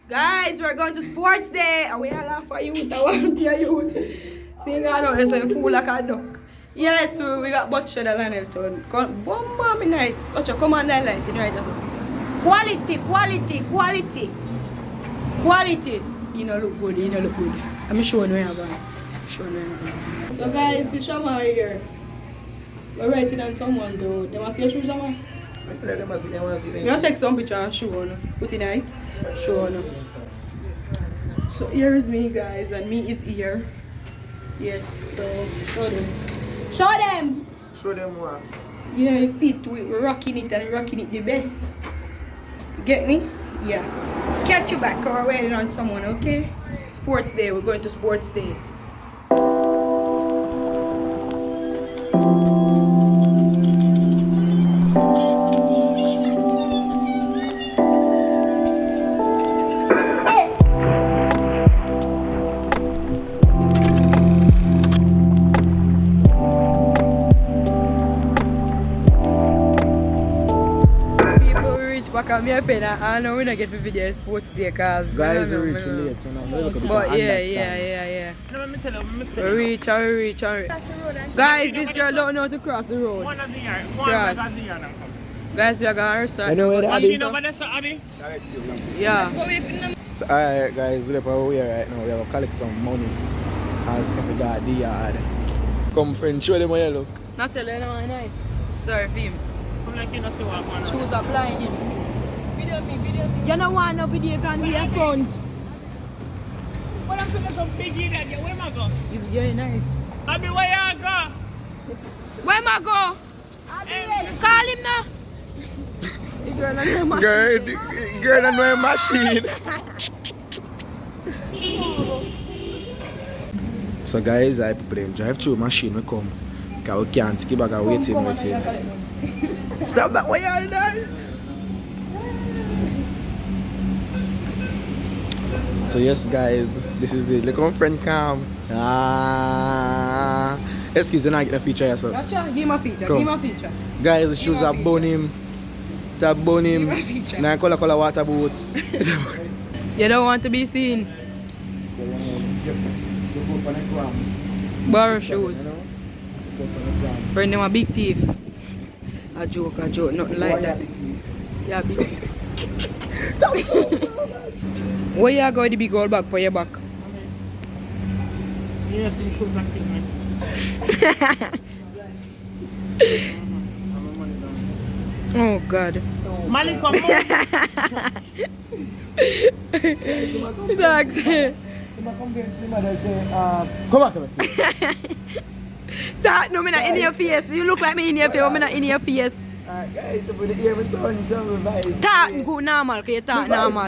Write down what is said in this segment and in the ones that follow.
Guys, we're going to sports day. And we all laugh for youth. I want your youth. Sing I know, it's a fool like a duck. Yes, we got Butcher and Hamilton. Bomba me nice. Ocho, come on that light. Right, quality. Quality. You know look good, I'm showing you about. So guys, you show my here. We're waiting on someone though. They must see your shoes on. Let them see, You want to take some picture and show on. Put in it. Show on. So here is me guys and me is here. Yes, so show them. Show them what? Yeah, fit. We're rocking it and rocking it the best. You get me? Yeah. Catch you back or we're waiting on someone, okay? Sports day. We're going to sports day. I know we're not getting video sports day cause guys are reaching late, so now but yeah. No, let me tell you, We reach. Guys, this girl don't know how to cross the road. One of the yard. Cross. Guys, we are gonna restart. I know where the Addy is. Yeah. So, alright guys, look where we are right now. We have to collect some money as if we got the yard. Come friend, show them how you look. Not tell anyone night. Sorry, film. Shoes are blind him. Video me. You don't want no video can be a front. What I'm saying is a big idiot. Where am I go? You're in it. Abby, where you go? Where am I go? Call him now. Girl, I know a machine. So guys, I put them drive through machine we come. Because we can't keep back waiting. Stop that way all day. So yes guys, this is the little friend cam. Excuse me, I get a feature yourself. Gotcha, give him a feature. Guys, the shoes are bone him. Tap bone him. Now color water boat. You don't want to be seen. Borrow shoes. Friend them a big thief. A joke, nothing like that. Yeah, big thief. Where you go with the big old bag for your back? Yes, the shoes are clean. Oh God. Malik, come on. Dogs. Come back to me. That no, me not in your face. You look like me in your face, but me not in your face. Guys, I'm going to hear my son tell me advice. Talk good normal, cause you talk normal.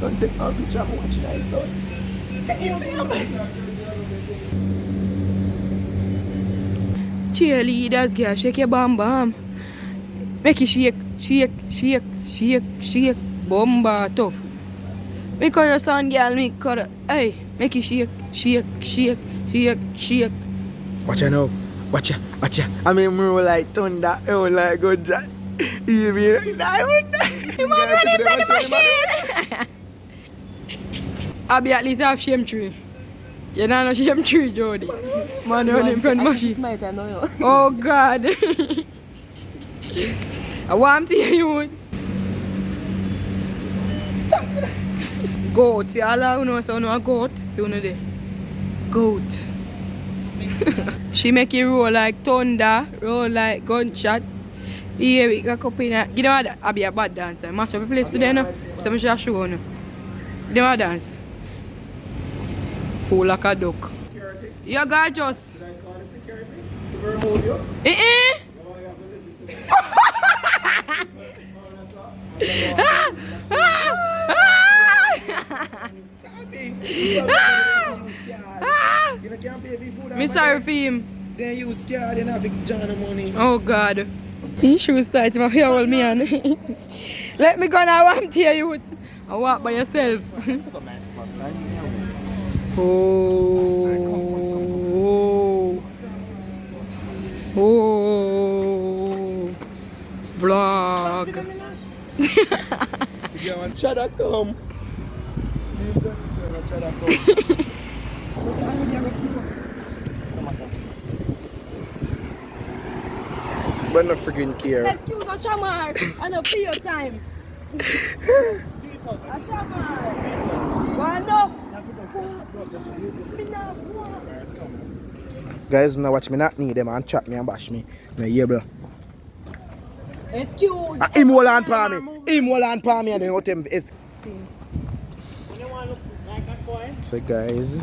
Don't take our picture, I'm watching my son. Take it to your mind. Cheerleaders, girl, shake your bam bam. Make it shake. Bomba tough. Make your son, girl, hey, make it shake. Watch ya now. Watch ya. I mean, roll like thunder, roll like good jack. You be like that one. You want to run in front of the machine? I'll be at least half shame tree. You're not a shame tree, Jody. Man, run in front of the machine. Oh, God. I want to hear you. Goat. You all know so a goat. So there. Goat. She make it roll like thunder, roll like gunshot. Here we got up in a... You know what? I'll be a bad dancer. I must have a place today, no? So I should show you. You know what dance? Fool like a duck. You're gorgeous. Did I call the security to remove you? Me sorry for him. Then you scared and have John money. Oh God. He should start my hair all me on. Let me go now, I'm tear you. I walk by yourself. Oh. Vlog. You want cheddar come? But no freaking care. Excuse me, Shamar. I know for your time. Shamar. Guys, now watch me not need them and chat me and bash me. No, yeah, bro. Excuse. Him hold on for me. Him hold on for me and then out him. So guys,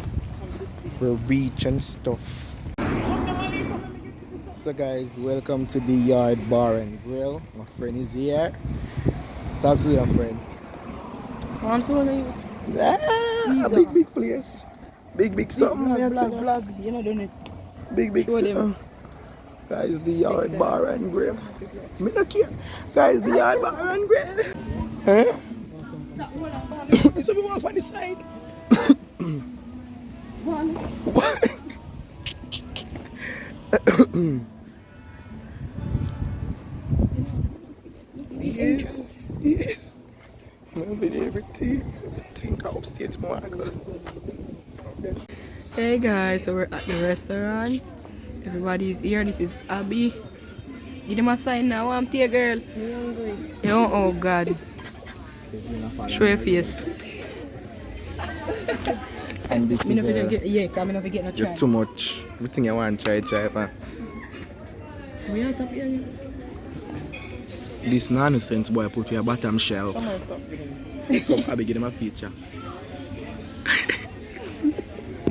we're reaching stuff. So guys, welcome to the Yard Bar and Grill. My friend is here. Talk to your friend. Want to know you? Ah, a big place. Big something. Vlog. You know doing it. Big Show them. something. Guys, the Yard Bar and Grill. Me not care. Guys, the Yard Bar and Grill. Huh? So we walk on the side. Yes. Everything upstairs more. Hey guys, so we're at the restaurant. Everybody's here. This is Abby. Give them a sign now. I'm here, girl. Oh God. Show your face. And this Me is no get, yeah, cause me no forget no try. you're too much. Everything you want try man. We are top here. This nonsense boy put your bottom shelf. Come Abby, give them a feature.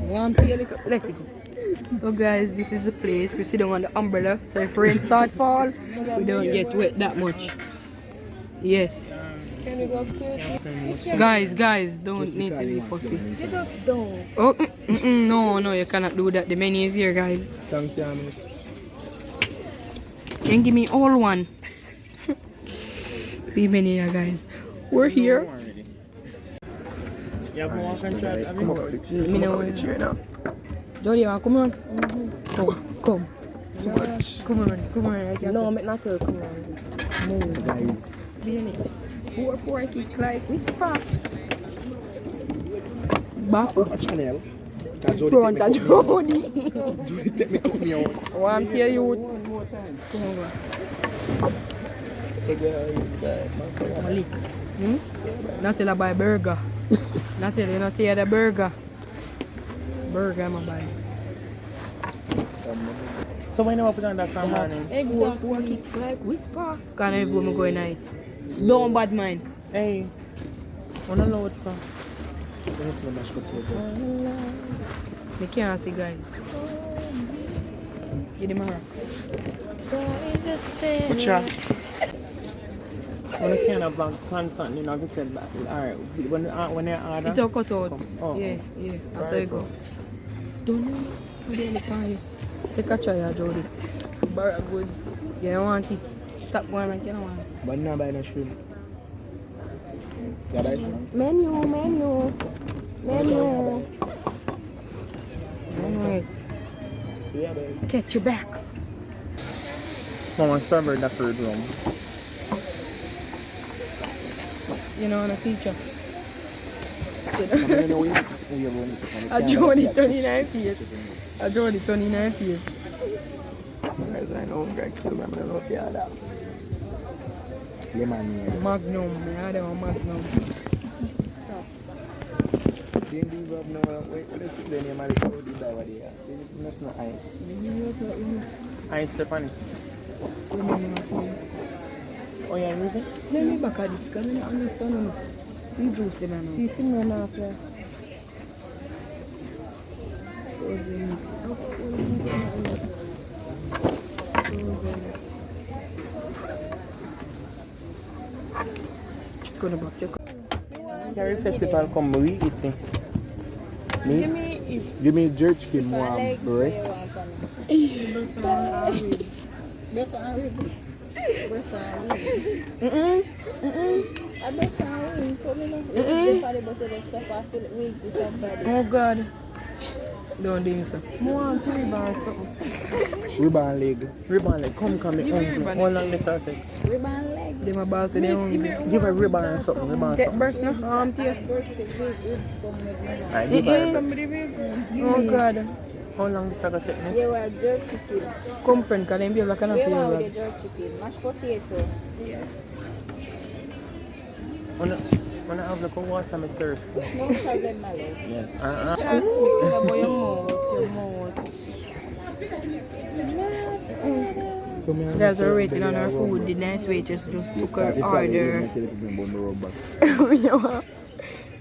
One here, let it go. So guys, this is the place. We sit down on the umbrella, so if rain start fall, we don't get wet that much. Yes. Can we go upstairs? Guys, don't need to be fussy. You just don't. Oh, no, you cannot do that. The menu is here, guys. Thanks, Yamis. Can give me all one. Be many here, guys. We're here. Yeah, but walk and chat. Come up with the Me know. chair now. Jody, come on. Come. Too much. Come on. I can No, I'm not going to come on. So guys, Four kick like whisper. Back a channel. front and Jody. Jody take me come here. One tear youth. Come on, So guys, Malik. Not tell her buy burger. Not tell you not tell the burger. Burger I'm buy. So when you open on that from morning? Four kick like whisper. Can't even go going night. Don't bad mind. Hey, wanna know what's up? Me can't see guys. Give them a rock. what's your When you can have plan something, you know, you said, alright, when you order. It all cut out. Oh. Yeah. That's how you go. Don't know. Really fine. Take a try, Jody. Burger good. Yeah, you want it. Stop going like you don't want it. But now buy no shrimp. Yeah, buy shrimp. Menu. Alright. Yeah, buy. Catch you back. Mama, strawberry that food room. You know, on a feature. A A Jody 29 piece. A Jody 29 piece. Guys, I know I'm going to kill me. I don't know if you had that. Lemon. Magnum. I had a Magnum. Didn't leave up now. Wait, let's see the name of the code in that one. That's not ice. I ain't step on it. Oh, yeah, music? Let me back at this because I don't understand. See juice them now. See, someone after. Chicken about chicken. Carry festival come, we eating. Give me jerk chicken, more breast. Oh God. Don't do so. More to rebound something. Ribbon leg. Ribbon leg, come, me. How long this will take? Rebound They my boss and they hungry. Give her ribbon or something. Ribbon or That something. burst no arm to you. Alright, give her. Oh God. How long this I got take, miss? Yeah, well, jerk chicken. Come friend, cause them be like an Yeah, feel well, like. with the jerk chicken. Mashed potato. When I have like a water, I'm thirsty. No problem, my love. Yes. Guys are waiting on our food. The nice waitress just took her order. Boy, you want?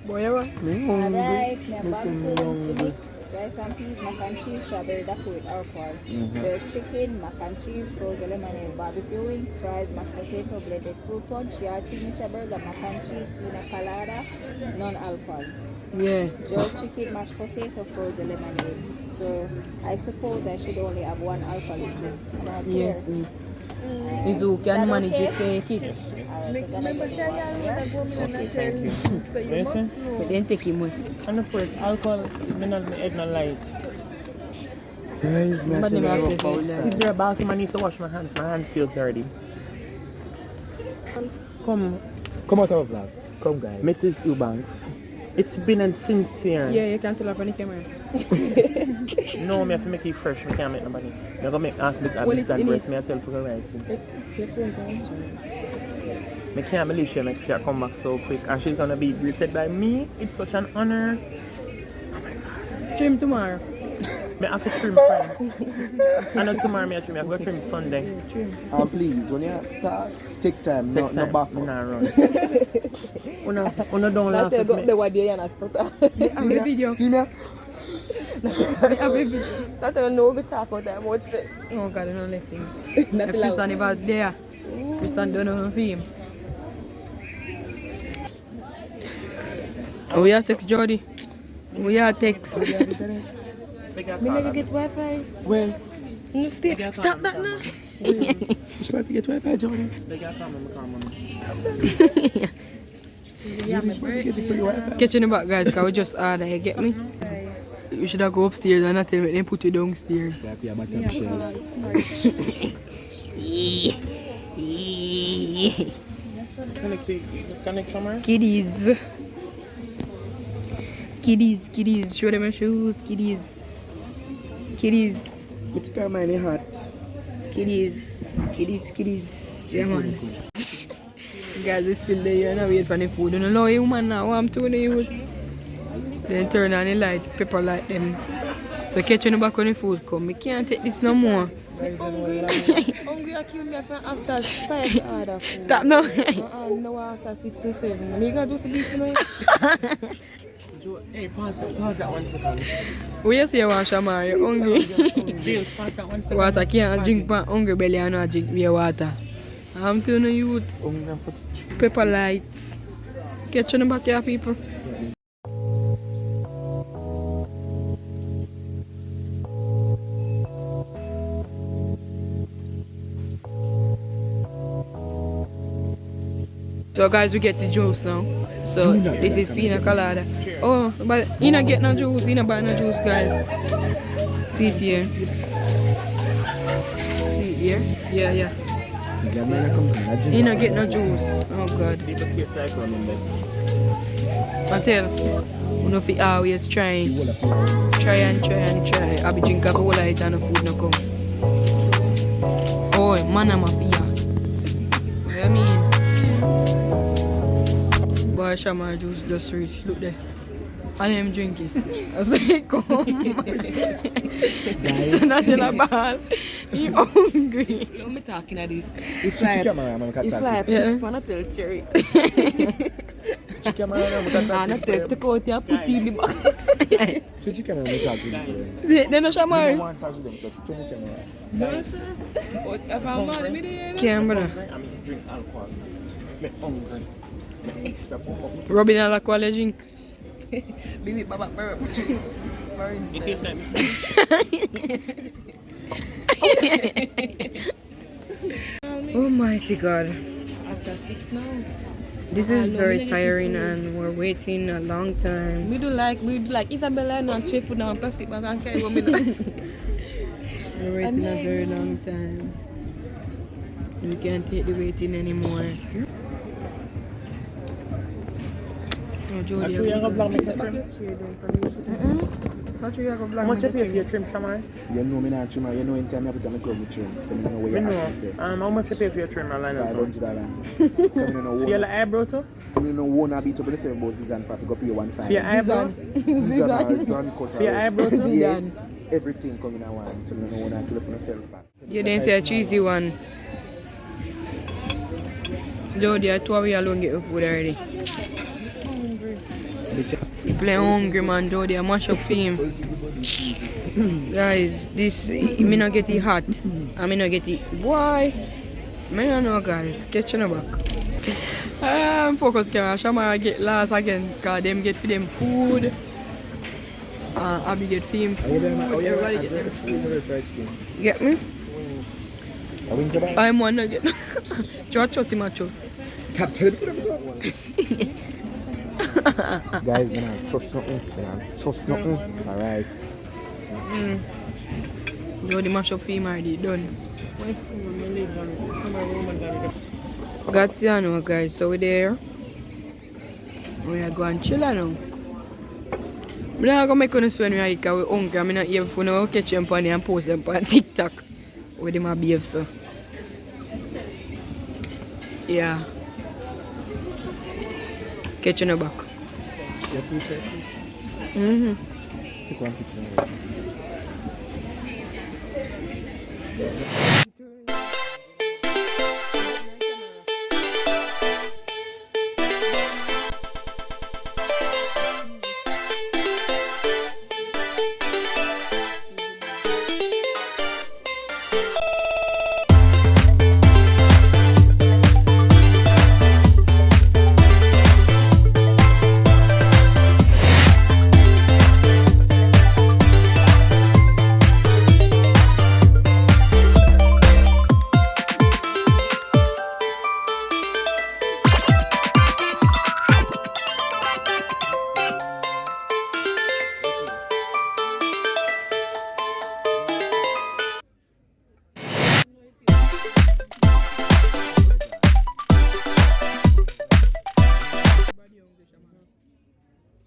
Alright, my barbecue wings for mix. Rice and peas, mac and cheese, strawberry duck with alcohol. Jerk chicken, mac and cheese, frozen lemonade, barbecue wings, fries, mashed potato, blended fruit punch, yard signature burger, mac and cheese, pina colada, non-alcohol. Yeah. Jerk chicken, mashed potato, frozen lemonade. So I suppose I should only have one alcoholic drink. Not Yes, here. miss. It's who can manage it, take it. Yes, miss. Okay, thank you. Listen, But then take him away. I'm afraid alcohol, my head not light. Guys, man, But tell they me have rough to feel outside. that. Is there a bathroom? I need to wash my hands. My hands feel dirty. Come, Come out of vlog. Come, guys. Mrs. Eubanks. It's been a sincere. Yeah, you can tell up on the camera. No, me have to make it fresh. I can't make nobody. I'm gonna make ask this Well, it's assistant in breast. it. Me I tell for the right thing. Your phone calls. Me can't believe she make sure come back so quick. And she's gonna be greeted by me. It's such an honor. Trim tomorrow. Me have to trim friends. I know tomorrow me I trim. I go trim Sunday. And please, when you talk, take time. Take No time. back. Me nah run. Una don't laugh at me. one day and I stutter. I have a video. See me? I have a video. That I know we talk about that much. Oh God, I don't left him. Not If Christian about there, Christian don't know him. Oh, we are text Jody. We are text. Me get Wi-Fi. When? Stop that now. You try to get Wi-Fi, Johnny. They got come on. You try to get the free Wi-Fi. Catching the back, guys, because we just order, you get me? You should have go upstairs and not tell me they put you downstairs. Connect somewhere? Kiddies. Kiddies. Show them your shoes, kiddies. Kiddies. It's got my hat. Kiddies. Yeah, man. Guys, we still there and I wait for the food. You don't know you man now, I'm telling you. Then turn on the lights, pepper light them. So catching the back on the food come. We can't take this no more. Hungry, I kill me after 5 order food. Stop now. No, after 6 to 7. Me got just a beef tonight. Hey, pause that 1 second. We you say you want Shamar, you're hungry. Bills, pause that 1 second. Water can't drink pan hungry belly and not drink beer water. I'm telling you, pepper lights. Catch on the back here, people. So guys, we get the juice now. So this is pina colada. Oh, but you not get no juice, you not buy no juice, guys. See it here. See it here? Yeah. You not get no juice. Oh God. People taste like running there. I tell you know if you always try. Try. I be drink a whole lot and the food no come. Oh, man, I'm a fear. What I mean? Boy, Shamar juice just reach. Look there. And him drink it. I say, come. So not tell a ball. He hungry. Let me talking at this. If you camera, I'm going to talk. Yeah. Pana tell cherry. Camera, I'm going to Ana tell the coat ya put in the back. Switch camera, I'm talk to you. Then no I Shamar. want to touch them, so turn the camera. If I'm mad, me there. Camera. I mean, drink alcohol. Me hungry. Me extra pump. Rubbing all alcohol drink. Baby, baba, burp. It tastes like Almighty God. After 6 now. This is very tiring and we're waiting a long time. Me do like Isabella and chef food now and plastic bag and carry one minute. We're waiting a very long time. You can't take the waiting anymore. No, Jody. Actually, I'm going to vlog me Actually, you're going to How vlog much you me pay for your the trim, Shamar? You know me not trim, you know in time I put on the club with trim. So I don't know what Me you know. actually say. How much you pay for your trim, Alana? $500. So I don't know For your what. eyebrow too? I don't know what I beat up with the same boss Zizan for go pay 1.5. For your eyebrow? Zizan cut For your eyebrow too? Yes, everything coming at once. So I don't know when I flip on myself. You didn't say a cheesy one. Jody, I told you alone get your food already. You play hungry, man, Jody. I mash up for him. Guys, this, me not get it hot. I me not get it. Why? Me don't know, guys. Catch you in the back. Focus camera. Shamara get last again, because them get for them food. Abby get for him food. Everybody get them food. Get me? I'm one again. Chos him a chos. Tap tell them. Guys, gonna trust nothing. Trust nothing. Alright. Jody mash up for him already done. Graziano, guys, so we're there. We are going chill now. I'm not going to make us when we are eat because we're hungry. I'm not here for no catch them on and post them on TikTok. With them behave so. Yeah. Catch you in the back. Your future? Take one picture.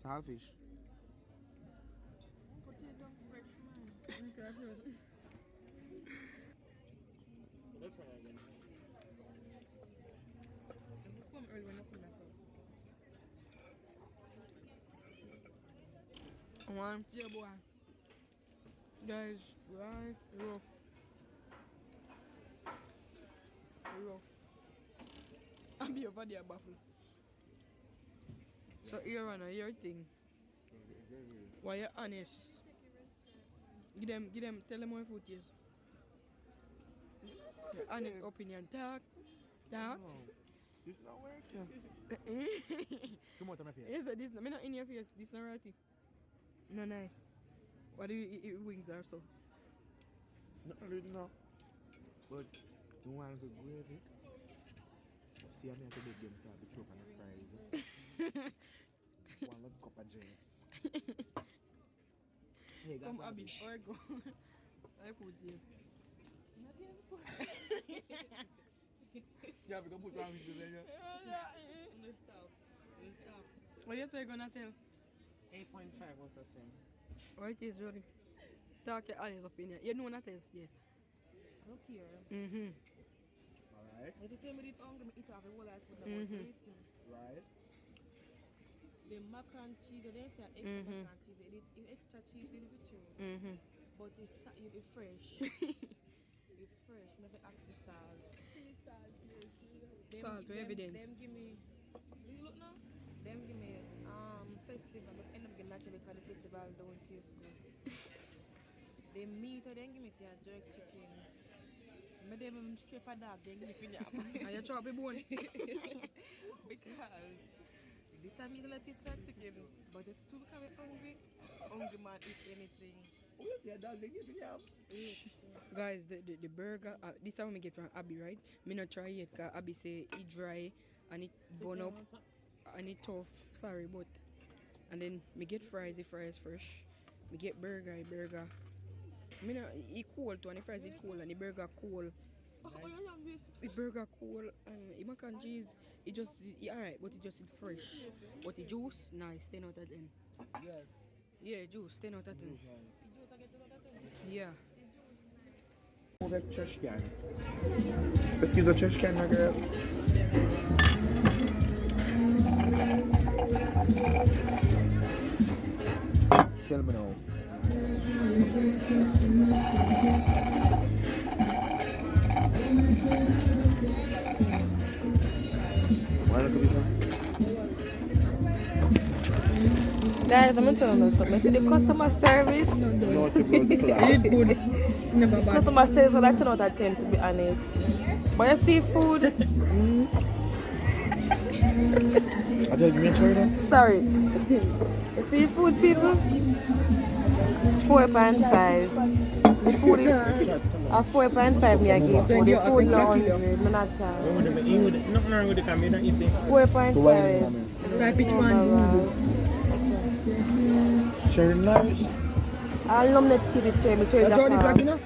Saltfish. One, yeah, boy. Guys, right, rough. I'll be over there, baffle. So here on a your thing. Why you honest? Give them, tell them what food is. Your honest opinion. Talk. It's not working. Come on to my face. Yes, this I'm not in your face. This not right. No nice. What do you eat wings or so? Not really, no. But you want the gravy? See, I have to make them so I choke on the fries. One little cup of drinks. Hey, Come, Abby, or go. I food here. Yeah, we can put one with you there. What you say gonna tell? 8.5 out of 10. What it is, Jody? Talk your honest opinion. You know what test there. Look here. Alright. As you tell me this hungry, me eat off the whole life with the listen. Right. The mac and cheese, they say extra mac and cheese. If extra cheese, it is true. But it's fresh. It's fresh. Never ask the salt. Salt, evidence. Them give me. Do you look now? Them give me festival, but end up getting naturally because the festival don't taste good. The meat, or then give me for your jerk chicken. But them straight for dog, then give me for yam. And you chop the bone. Because this time you let it start chicken, but it's too because we're hungry. Hungry man eat anything. Guys, the burger, this time I get from Abby, right? Me not try it because Abby say it dry and it burn up and it tough. Sorry, but and then me get fries, the fries fresh. Me get burger. Me not it cold too, and the fries it cold and the burger cold. The burger cool and the mac and cheese, it just alright, but it just fresh. But the juice, nice, 10 out of 10. Yeah, juice, 10 out of 10. Yeah. Move that trash can. Excuse the trash can, my girl. Tell me now. Why not come Guys, I'm telling you something. See the customer service. No, it's Good. Never bad. Customer service are like 10 out of 10 to be honest. But you see food. I tell you, make sure that. Sorry. You see food, people? 4.5. The food is a 4.5 me I give for the food lounge. I'm not tired. Nothing wrong with the camera, don't eat it. 4.5. Try which one? Sure, nice. I'll nominate TV chair. Me change That's already the black, you know?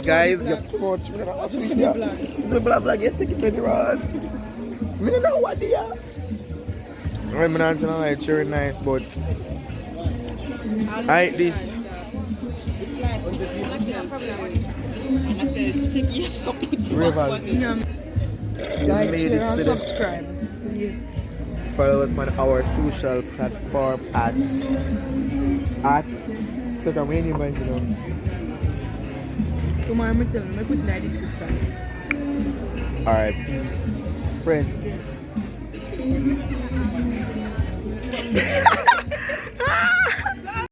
Guys, you're too much. Me not sweet here. It's a blah blah. Get take it 20 rod. Me don't know what they are. I'm not gonna lie, cherry nice, but I eat this. Rivers. Like, Made it share, and to the- subscribe. Please. Follow us on our social platform at so many you know. Tomorrow I'm telling you, I put in the description. Alright, peace. Friend. Peace.